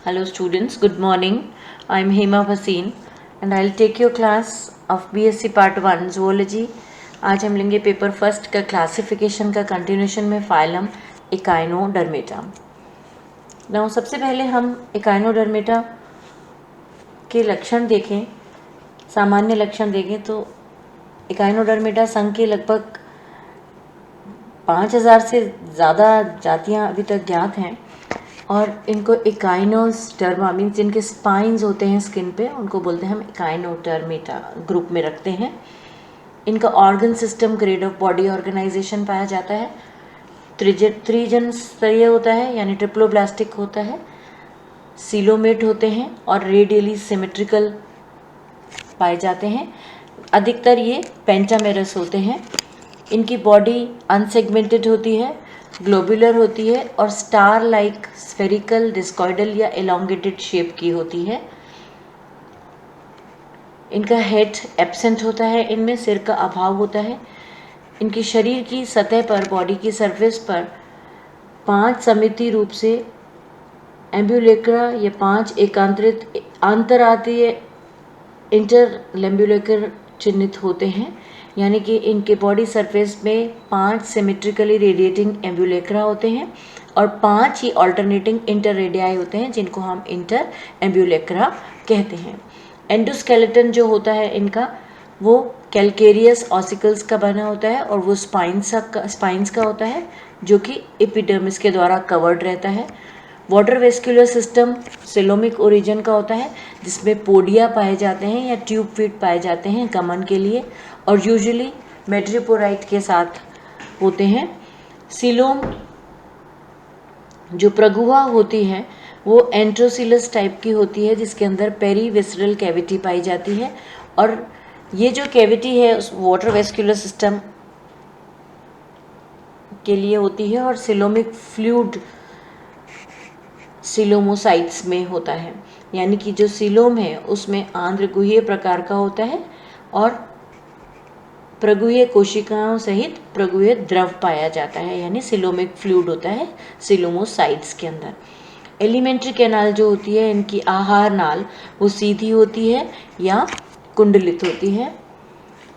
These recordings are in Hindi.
Hello students, good morning. I am Hema Bhasin and I will take your class of BSc Part 1 Zoology. आज हम लेंगे पेपर फर्स्ट का क्लासिफिकेशन का कंटिन्यूशन में फाइलम इकाइनोडर्मेटा। नाउ सबसे पहले हम इकाइनोडर्मेटा के लक्षण देखें, सामान्य लक्षण देखें तो इकाइनोडर्मेटा संघ के लगभग 5000 से ज़्यादा जातियाँ अभी तक ज्ञात हैं और इनको इकाइनोडर्मा मीन्स जिनके स्पाइन्स होते हैं स्किन पे उनको बोलते हैं हम इकाइनोडर्मेटा ग्रुप में रखते हैं। इनका organ system grade of body organization पाया जाता है, त्रिजन स्तरीय होता है यानी ट्रिप्लोब्लास्टिक होता है, सीलोमेट होते हैं और रेडियली सिमेट्रिकल पाए जाते हैं। अधिकतर ये पेंटामेरस होते हैं। इनकी बॉडी अनसेगमेंटेड होती है, ग्लोबुलर होती है और स्टार लाइक स्फेरिकल, डिस्कॉइडल या एलोंगेटेड शेप की होती है। इनका हेड एब्सेंट होता है, इनमें सिर का अभाव होता है। इनकी शरीर की सतह पर, बॉडी की सरफेस पर 5 समिति रूप से एम्ब्यूलेक्रा या 5 एकांतरित अंतरातीय इंटरलेम्ब्यूलेकर चिन्हित होते हैं, यानी कि इनके बॉडी सरफेस में 5 सिमेट्रिकली रेडिएटिंग एम्ब्यूलेक्रा होते हैं और 5 ही ऑल्टरनेटिंग इंटररेडियाई होते हैं जिनको हम इंटर एम्ब्यूलेक्रा कहते हैं। एंडोस्केलेटन जो होता है इनका वो कैलकेरियस ऑसिकल्स का बना होता है और वो स्पाइंस का होता है जो कि एपिडर्मिस के द्वारा कवर्ड रहता है। Water vascular system coelomic origin का होता है जिसमें पोडिया पाए जाते हैं या ट्यूब फीट पाए जाते हैं गमन के लिए और यूजुअली मेट्रिपोराइट के साथ होते हैं। सीलोम जो प्रगुहा होती है वो एंट्रोसिलस टाइप की होती है जिसके अंदर पेरीविसरल कैविटी पाई जाती है और ये जो कैविटी है उस वाटर वेस्कुलर सिस्टम के लिए होती है और सिलोमिक फ्लूइड सिलोमोसाइट्स में होता है, यानी कि जो सीलोम है उसमें आंध्रगुह्य प्रकार का होता है और प्रगुह्य कोशिकाओं सहित प्रगुह्य द्रव पाया जाता है, यानी सिलोमिक फ्लूइड होता है सिलोमोसाइट्स के अंदर। एलिमेंट्री कैनाल जो होती है इनकी आहार नाल वो सीधी होती है या कुंडलित होती है।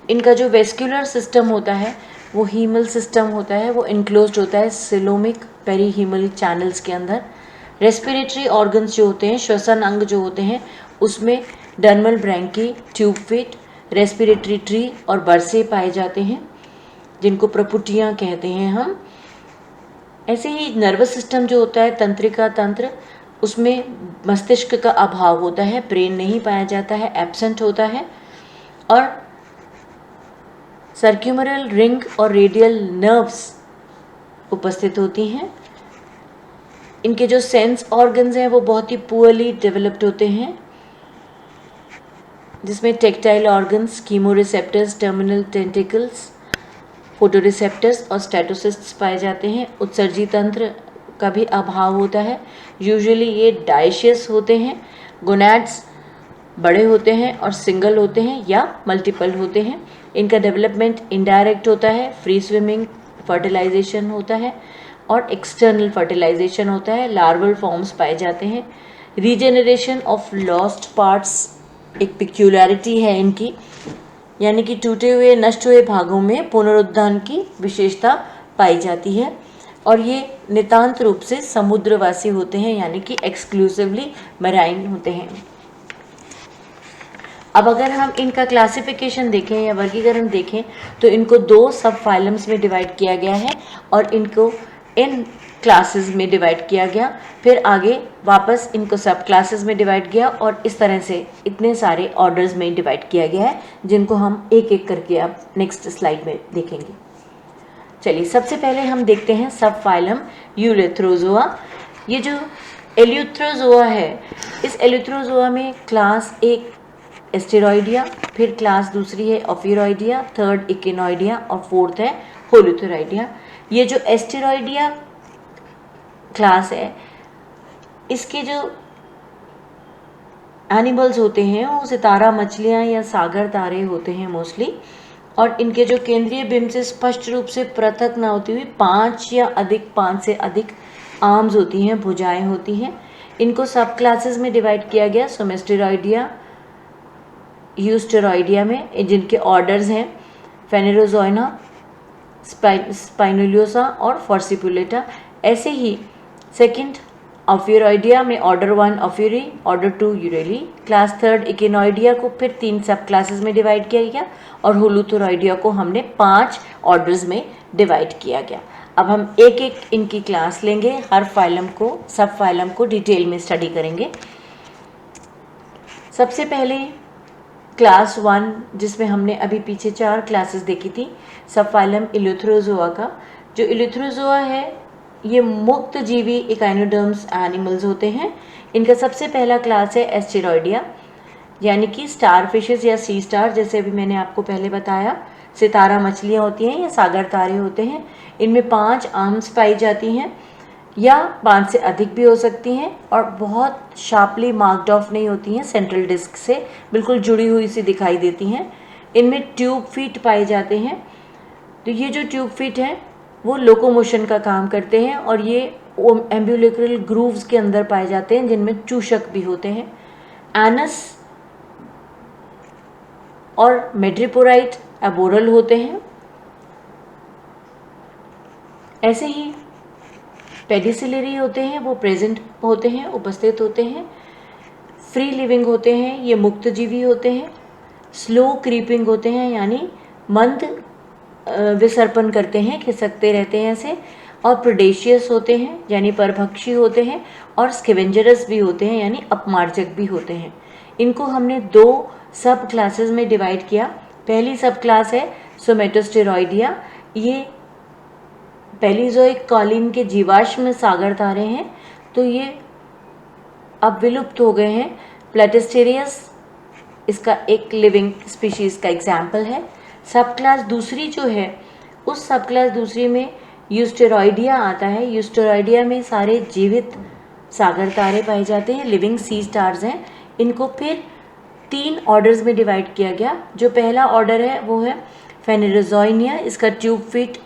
इनका जो वेस्कुलर सिस्टम होता है वो हीमल सिस्टम होता है, वो इनक्लोज्ड होता है सिलोमिक पेरीहीमल चैनल्स के अंदर। रेस्पिरेटरी ऑर्गन्स जो होते हैं, श्वसन अंग जो होते हैं उसमें dermal branchiae, tube feet, respiratory tree और बरसे पाए जाते हैं जिनको प्रपुटियाँ कहते हैं हम। ऐसे ही नर्वस सिस्टम जो होता है, तंत्रिका तंत्र, उसमें मस्तिष्क का अभाव होता है, ब्रेन नहीं पाया जाता है, एब्सेंट होता है और सर्क्यूमरल रिंग और रेडियल नर्व्स उपस्थित होती हैं। इनके जो सेंस ऑर्गन्स हैं वो बहुत ही पुअरली डेवलप्ड होते हैं जिसमें tactile organs, chemoreceptors, terminal tentacles, photoreceptors और स्टेटोसिस्ट्स पाए जाते हैं। उत्सर्जी तंत्र का भी अभाव होता है, यूजुअली ये डाइशियस होते हैं। गोनैड्स बड़े होते हैं और सिंगल होते हैं या मल्टीपल होते हैं। इनका डेवलपमेंट इनडायरेक्ट होता है, फ्री स्विमिंग फर्टिलाइजेशन होता है और एक्सटर्नल फर्टिलाइजेशन होता है। लार्वल फॉर्म्स पाए जाते हैं। रीजेनरेशन ऑफ लॉस्ट पार्ट्स एक पिक्यूलरिटी है इनकी, यानी कि टूटे हुए नष्ट हुए भागों में पुनरुत्थान की विशेषता पाई जाती है और ये नितांत रूप से समुद्रवासी होते हैं, यानी कि एक्सक्लूसिवली मैराइन होते हैं। अब अगर हम इनका क्लासिफिकेशन देखें या वर्गीकरण देखें तो इनको 2 सब फाइलम्स में डिवाइड किया गया है और इनको इन क्लासेस में डिवाइड किया गया, फिर आगे वापस इनको सब क्लासेस में डिवाइड किया और इस तरह से इतने सारे ऑर्डर्स में डिवाइड किया गया है जिनको हम एक एक करके अब नेक्स्ट स्लाइड में देखेंगे। चलिए सबसे पहले हम देखते हैं सब फाइलम यूलेथ्रोजोआ। ये जो एल्यूथ्रोजोआ है, इस एल्यूथ्रोजोआ में क्लास 1 एस्टेरॉइडिया, फिर क्लास दूसरी है ओफिरॉइडिया, थर्ड इकिनॉइडिया और फोर्थ है होलोथेराइडिया। ये जो एस्टेरॉइडिया क्लास है इसके जो एनिमल्स होते हैं वो सितारा मछलियाँ या सागर तारे होते हैं मोस्टली, और इनके जो केंद्रीय बिंब से स्पष्ट रूप से पृथक ना होती हुई 5 से अधिक आर्म्स होती हैं, भुजाएं होती हैं। इनको सब क्लासेस में डिवाइड किया गया, सोमेस्टेरॉइडिया, यूस्टेरॉइडिया में, जिनके ऑर्डर्स हैं फेनेरोजोइना, स्पाइनुलियोसा और फॉर्सिपुलेटा। ऐसे ही सेकंड ऑफ्यूरॉइडिया में ऑर्डर 1 ऑफ्यूरी, ऑर्डर 2 यूरेली, क्लास 3 इकिनॉइडिया को फिर 3 सब क्लासेस में डिवाइड किया गया और होलुथोरॉइडिया को हमने 5 ऑर्डर्स में डिवाइड किया गया। अब हम एक एक इनकी क्लास लेंगे, हर फाइलम को, सब फाइलम को डिटेल में स्टडी करेंगे। सबसे पहले क्लास 1, जिसमें हमने अभी पीछे 4 क्लासेस देखी थी, सब फाइलम इल्यूथ्रोजोआ का। जो इल्यूथ्रोजोआ है ये मुक्त जीवी इकाइनोडर्म्स एनिमल्स होते हैं। इनका सबसे पहला क्लास है एस्टेरॉइडिया, यानी कि स्टार फिशेस या सी स्टार, जैसे अभी मैंने आपको पहले बताया सितारा मछलियाँ होती हैं या सागर तारे होते हैं। इनमें 5 आर्म्स पाई जाती हैं या 5 से अधिक भी हो सकती हैं और बहुत शार्पली मार्क्ड ऑफ नहीं होती हैं, सेंट्रल डिस्क से बिल्कुल जुड़ी हुई सी दिखाई देती हैं। इनमें ट्यूब फीट पाए जाते हैं। तो ये जो ट्यूब फीट हैं वो लोकोमोशन का काम करते हैं और ये एम्ब्यूलिक्रल ग्रूव्स के अंदर पाए जाते हैं, जिनमें चूषक भी होते हैं। एनस और मेड्रिपोराइट एबोरल होते हैं। ऐसे ही पेडिसिलरी होते हैं, वो प्रेजेंट होते हैं, उपस्थित होते हैं। फ्री लिविंग होते हैं, ये मुक्त जीवी होते हैं। स्लो क्रीपिंग होते हैं, यानी मंद विसर्पण करते हैं, खिसकते रहते हैं ऐसे। और प्रेडेशियस होते हैं, यानी परभक्षी होते हैं। और स्केवेंजरस भी होते हैं, यानी अपमार्जक भी होते हैं। इनको हमने 2 सब क्लासेस में डिवाइड किया। पहली सब क्लास है सोमेटोस्टेरॉइडिया, ये पेलिजोइक कॉलिन के जीवाश्म सागर तारे हैं, तो ये अब विलुप्त हो गए हैं। प्लेटिस्टेरियस इसका एक लिविंग स्पीशीज़ का एग्जाम्पल है। सब क्लास दूसरी जो है, उस सब क्लास दूसरी में यूस्टेरॉइडिया आता है। यूस्टेरॉइडिया में सारे जीवित सागर तारे पाए जाते हैं, लिविंग सी स्टार्स हैं। इनको फिर 3 ऑर्डर्स में डिवाइड किया गया। जो पहला ऑर्डर है वो है फेनेरोजोइनिया, इसका ट्यूब फीट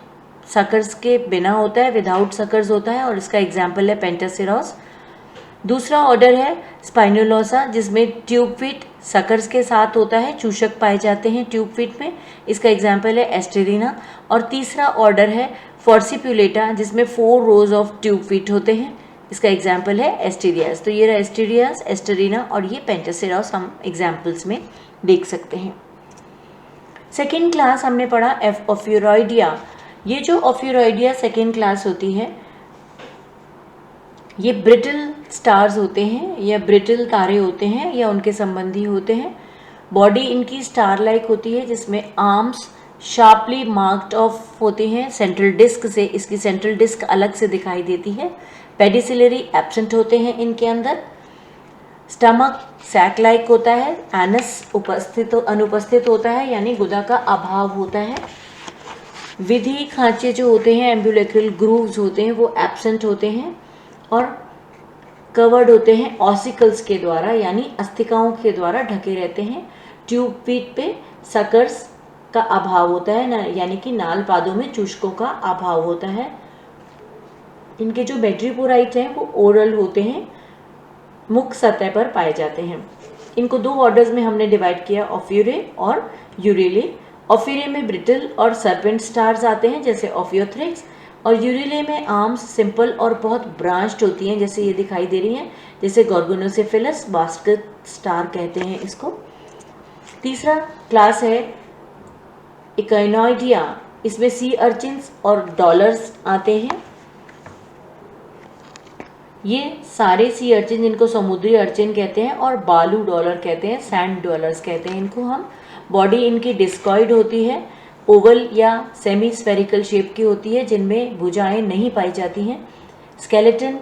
सकर्स के बिना होता है, विदाउट सकर्स होता है और इसका एग्जाम्पल है पेंटासिरॉस। दूसरा ऑर्डर है स्पाइनुलोसा, जिसमें ट्यूब फीट सकर्स के साथ होता है, चूषक पाए जाते हैं ट्यूब फीट में, इसका एग्जाम्पल है एस्टेरिना। और तीसरा ऑर्डर है फॉर्सिपुलेटा, जिसमें 4 रोज ऑफ ट्यूब फीट होते हैं, इसका एग्जाम्पल है एस्टेरियास। तो ये रहा एस्टेरियास, एस्टेरिना और ये पेंटासिरॉस हम एग्जाम्पल्स में देख सकते हैं। सेकेंड क्लास हमने पढ़ा ऑफ्यूरॉइडिया। ये जो ऑफ्यूरॉइडिया सेकेंड क्लास होती है, ये ब्रिटल स्टार्स होते हैं या ब्रिटल तारे होते हैं या उनके संबंधी होते हैं। बॉडी इनकी स्टार लाइक होती है, जिसमें आर्म्स शार्पली मार्क्ड ऑफ होते हैं सेंट्रल डिस्क से, इसकी सेंट्रल डिस्क अलग से दिखाई देती है। पेडिसिलरी एब्सेंट होते हैं इनके अंदर। स्टमक सैक लाइक होता है। एनस अनुपस्थित होता है, यानी गुदा का अभाव होता है। विधि खांचे जो होते हैं, एम्ब्यूलेक्रल ग्रूव्स होते हैं, वो एब्सेंट होते हैं और कवर्ड होते हैं ऑसिकल्स के द्वारा, यानी अस्थिकाओं के द्वारा ढके रहते हैं। ट्यूब फीट पे सकर्स का अभाव होता है, यानी कि नाल पादों में चूषकों का अभाव होता है। इनके जो मेड्रिपोराइट हैं वो ओरल होते हैं, मुख सतह पर पाए जाते हैं। इनको 2 ऑर्डर्स में हमने डिवाइड किया, ऑफ्यूरे और यूरेले। ऑफ्यूरे में ब्रिटल और सर्पेंट स्टार्स आते हैं, जैसे ऑफियोथ्रिक्स। और यूरेले में आर्म्स सिंपल और बहुत ब्रांच्ड होती हैं, जैसे ये दिखाई दे रही हैं, जैसे गॉर्गोनोसेफेलस बास्केट स्टार कहते हैं इसको। तीसरा क्लास है इकाइनॉइडिया, इसमें सी अर्चिन्स और डॉलर्स आते हैं। ये सारे सी अर्चिन, जिनको समुद्री अर्चिन कहते हैं और बालू डॉलर कहते हैं, सैंड डॉलर्स कहते हैं इनको हम। बॉडी इनकी डिस्कॉइड होती है, ओवल या सेमी स्फेरिकल शेप की होती है, जिनमें भुजाएं नहीं पाई जाती हैं। स्केलेटन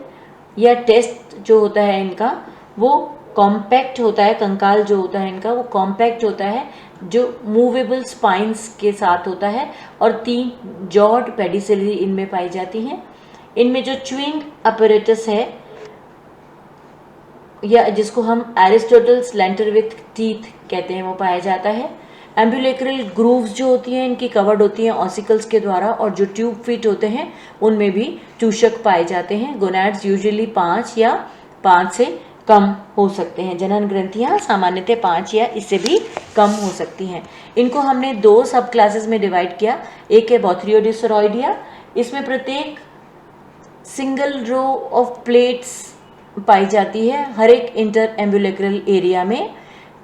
या टेस्ट जो होता है इनका वो कॉम्पैक्ट होता है, कंकाल जो होता है इनका वो कॉम्पैक्ट होता है, जो मूवेबल स्पाइंस के साथ होता है। और 3 जॉड पेडिसिलरी इनमें पाई जाती हैं। इनमें जो च्यूइंग अपरेटस है, या जिसको हम एरिस्टोटल स्लेंटर विथ टीथ कहते हैं, वो पाया जाता है। एम्ब्यूलेक्रल ग्रूव्स जो होती हैं इनकी कवर्ड होती हैं ऑसिकल्स के द्वारा, और जो ट्यूब फीट होते हैं उनमें भी चूषक पाए जाते हैं। गोनैड्स यूजुअली 5 या 5 से कम हो सकते हैं। जनन ग्रंथियाँ सामान्यतः 5 या इससे भी कम हो सकती हैं। इनको हमने 2 सब क्लासेस में डिवाइड किया। एक है बोथ्रियोडिसोरॉइडिया, इसमें प्रत्येक सिंगल रो ऑफ प्लेट्स पाई जाती है हर एक इंटर एम्बुलेक्रल एरिया में।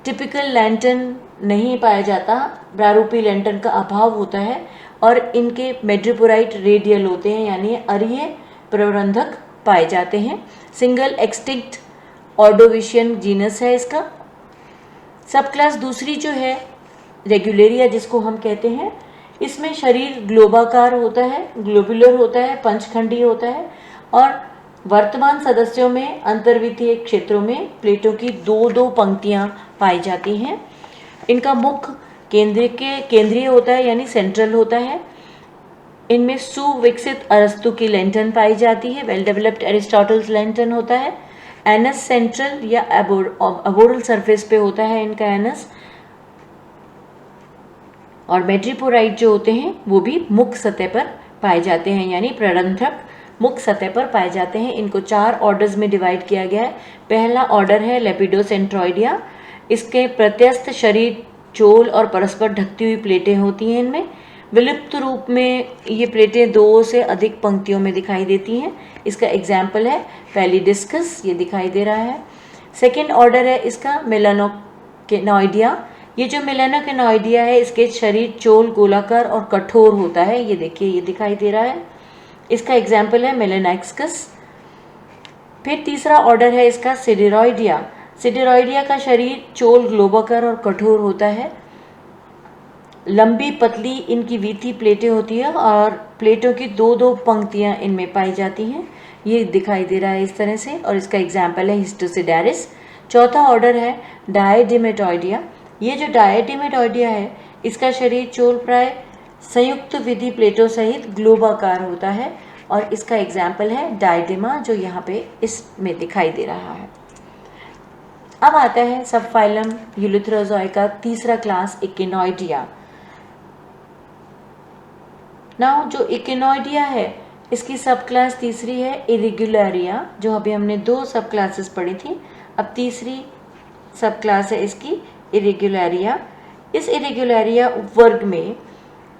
टिपिकल लैंटन नहीं पाया जाता, प्रारूपी लैंटन का अभाव होता है और इनके मेड्रिपोराइट रेडियल होते हैं, यानी अरीय प्रबंधक पाए जाते हैं। सिंगल एक्सटिंक्ट ऑर्डोविशियन जीनस है इसका। सब क्लास दूसरी जो है रेगुलेरिया जिसको हम कहते हैं, इसमें शरीर ग्लोबाकार होता है, ग्लोबुलर होता है, पंचखंडी होता है और वर्तमान सदस्यों में अंतर्वितीय क्षेत्रों में प्लेटों की 2-2 पंक्तियां पाई जाती हैं। इनका मुख केंद्रीय होता है, यानी सेंट्रल होता है। इनमें सुविकसित अरस्तु की लेंटन पाई जाती है, वेल डेवलप्ड एरिस्टोटल्स लेंटन होता है। एनस सेंट्रल या अबोरल सरफेस पे होता है इनका एनस। और मेड्रिपोराइट जो होते हैं वो भी मुख सतह पर पाए जाते हैं, यानी प्ररंध्रक मुख सतह पर पाए जाते हैं। इनको 4 ऑर्डर्स में डिवाइड किया गया है। पहला ऑर्डर है लेपिडोसेंट्रॉइडिया। इसके प्रत्यस्थ शरीर चोल और परस्पर ढकती हुई प्लेटें होती हैं। इनमें विलुप्त रूप में ये प्लेटें 2 से अधिक पंक्तियों में दिखाई देती हैं। इसका एग्जाम्पल है पैलिडिस्कस, ये दिखाई दे रहा है। सेकेंड ऑर्डर है इसका मेलानोकेनॉइडिया। ये जो मेलानोकेनॉइडिया है इसके शरीर चोल गोलाकार और कठोर होता है, ये देखिए ये दिखाई दे रहा है। इसका एग्जाम्पल है मेलेनाक्सकस। फिर तीसरा ऑर्डर है इसका सिडेरॉइडिया। सिडेरॉइडिया का शरीर चोल ग्लोबाकार और कठोर होता है। लंबी पतली इनकी वीथी प्लेटें होती है और प्लेटों की 2-2 पंक्तियां इनमें पाई जाती हैं, ये दिखाई दे रहा है इस तरह से। और इसका एग्जाम्पल है हिस्टोसिडारिस। चौथा ऑर्डर है डायडिमेटॉइडिया। ये जो डायडिमेटॉइडिया है इसका शरीर चोल प्राय संयुक्त विधि प्लेटों सहित ग्लोबाकार होता है और इसका एग्जाम्पल है डायडिमा, जो यहाँ पे इसमें दिखाई दे रहा है। अब आता है सब फाइलम यूलिथ्रोजॉय का तीसरा क्लास इकिनॉइडिया। नाउ जो इकिनॉइडिया है इसकी सब क्लास तीसरी है इरेगुलरिया, जो अभी हमने 2 सब क्लासेस पढ़ी थी। अब तीसरी सब क्लास है इसकी इरेगुलरिया। इस इरेगुलरिया उपवर्ग में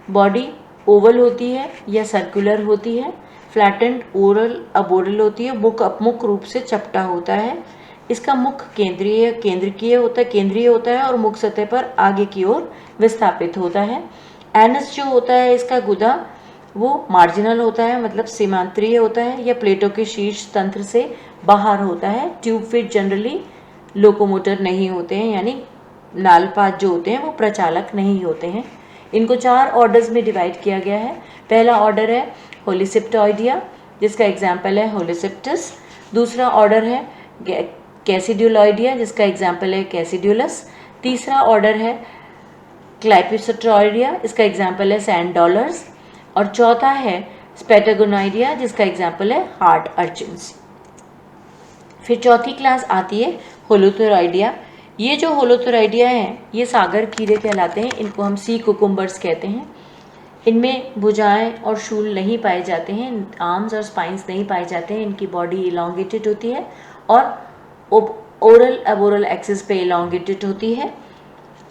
बॉडी ओवल होती है या सर्कुलर होती है, फ्लैटेंड ओरल अबोरल होती है, मुख अपमुख रूप से चपटा होता है। इसका मुख केंद्रीय होता है और मुख सतह पर आगे की ओर विस्थापित होता है। एनस जो होता है इसका गुदा वो मार्जिनल होता है, मतलब सीमांतरीय होता है या प्लेटों के शीर्ष तंत्र से बाहर होता है। ट्यूब फिट जनरली लोकोमोटर नहीं होते हैं, यानी नालपात जो होते हैं वो प्रचालक नहीं होते हैं। इनको 4 ऑर्डर्स में डिवाइड किया गया है। पहला ऑर्डर है होलिसेप्टॉइडिया, जिसका एग्जाम्पल है होलिसेप्टस। दूसरा ऑर्डर है कैसिड्यूलॉइडिया, जिसका एग्जाम्पल है कैसिड्यूलस। तीसरा ऑर्डर है क्लाइपिसोट्रॉइडिया, इसका एग्जाम्पल है सैंड डॉलर्स। और चौथा है स्पेटागोनाइडिया, जिसका एग्जाम्पल है हार्ट अर्चिन्स। फिर चौथी क्लास आती है होलोथोरॉइडिया। ये जो होलोथोरॉइडिया हैं ये सागर कीड़े कहलाते हैं, इनको हम सी कुकुम्बर्स कहते हैं। इनमें भुजाएं और शूल नहीं पाए जाते हैं, आर्म्स और स्पाइंस नहीं पाए जाते हैं। इनकी बॉडी इलॉन्गेटेड होती है और ओरल अबोरल एक्सिस पे इलॉन्गेटेड होती है।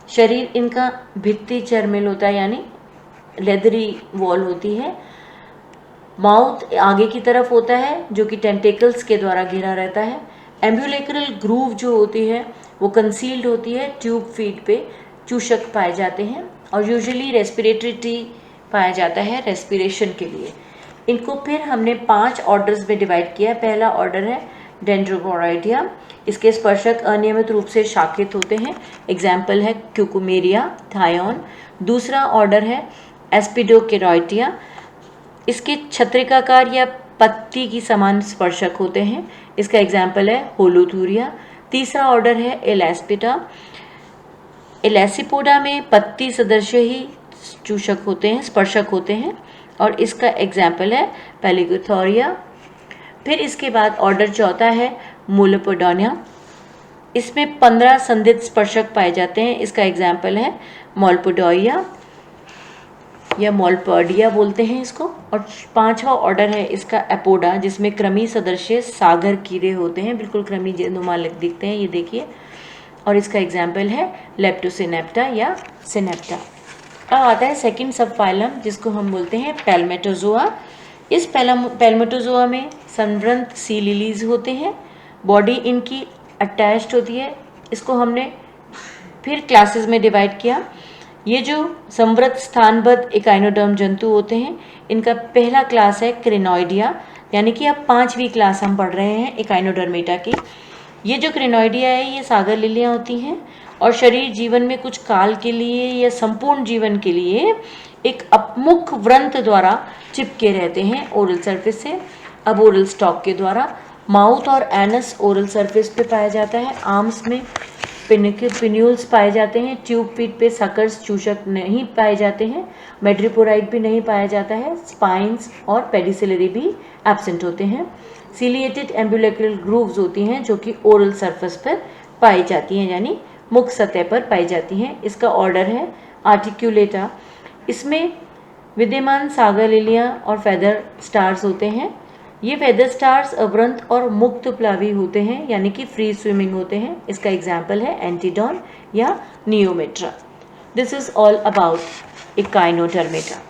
शरीर इनका भित्ति चर्मिल होता है, यानी लेदरी वॉल होती है। माउथ आगे की तरफ होता है जो कि टेंटेकल्स के द्वारा घिरा रहता है। एम्ब्यूलेक्रल ग्रूव जो होती है वो कंसील्ड होती है। ट्यूब फीड पे चूषक पाए जाते हैं और यूजुअली रेस्पिरेटरी टी पाया जाता है रेस्पिरेशन के लिए। इनको फिर हमने 5 ऑर्डर्स में डिवाइड किया है। पहला ऑर्डर है डेंड्रोपोराइडिया। इसके स्पर्शक अनियमित रूप से शाखित होते हैं, एग्जाम्पल है क्यूकुमेरिया, थायोन। दूसरा ऑर्डर है एस्पिडोकेरॉइटिया। इसके छत्रिकाकार या पत्ती की समान स्पर्शक होते हैं, इसका एग्जाम्पल है होलोथूरिया। तीसरा ऑर्डर है एलास्पिटा। एलासिपोडा में पत्ती सदृश ही चूषक होते हैं, स्पर्शक होते हैं और इसका एग्जाम्पल है पैलिगोथोरिया। फिर इसके बाद ऑर्डर चौथा है मोलोपोडोनिया। इसमें 15 संधित स्पर्शक पाए जाते हैं, इसका एग्जाम्पल है मोलपोडोइया। या मोलपर्डिया बोलते हैं इसको। और 5वां ऑर्डर है इसका एपोडा, जिसमें कृमि सदृश सागर कीड़े होते हैं, बिल्कुल कृमि नुमा दिखते हैं, ये देखिए। और इसका एग्जाम्पल है लेप्टोसिनेप्टा या सिनेप्टा। अब आता है सेकंड सब फाइलम, जिसको हम बोलते हैं पैल्मेटोजोआ। इस पैल्मेटोजोआ में संवृत सी लिलीज होते हैं, बॉडी इनकी अटैच्ड होती है। इसको हमने फिर क्लासेस में डिवाइड किया। ये जो संवृत स्थानबद्ध इकाइनोडर्म जंतु होते हैं, इनका पहला क्लास है क्रिनॉइडिया, यानी कि अब 5वीं क्लास हम पढ़ रहे हैं इकाइनोडर्मेटा की। ये जो क्रिनॉइडिया है ये सागर लिलियाँ होती हैं और शरीर जीवन में कुछ काल के लिए या संपूर्ण जीवन के लिए एक अपमुख व्रंत द्वारा चिपके रहते हैं ओरल सरफेस से। अब ओरल स्टॉक के द्वारा माउथ और एनस ओरल सरफेस पे पाया जाता है। आर्म्स में पिन्यूल्स पाए जाते हैं। ट्यूब फीट पे सकर्स चूषक नहीं पाए जाते हैं। मेड्रिपोराइड भी नहीं पाया जाता है। स्पाइंस और पेडिसिलरी भी एब्सेंट होते हैं। सिलिएटेड एम्बुलेक्रल ग्रूव्स होती हैं जो कि ओरल सरफेस पर पाई जाती हैं, यानी मुख सतह पर पाई जाती हैं। इसका ऑर्डर है आर्टिक्यूलेटा। इसमें विद्यमान सागर लिलियाँ और फेदर स्टार्स होते हैं। ये फेदर स्टार्स अवृंत और मुक्त प्लावी होते हैं, यानी कि फ्री स्विमिंग होते हैं। इसका एग्जाम्पल है एंटीडॉन या Neometra. This is all about Echinodermata.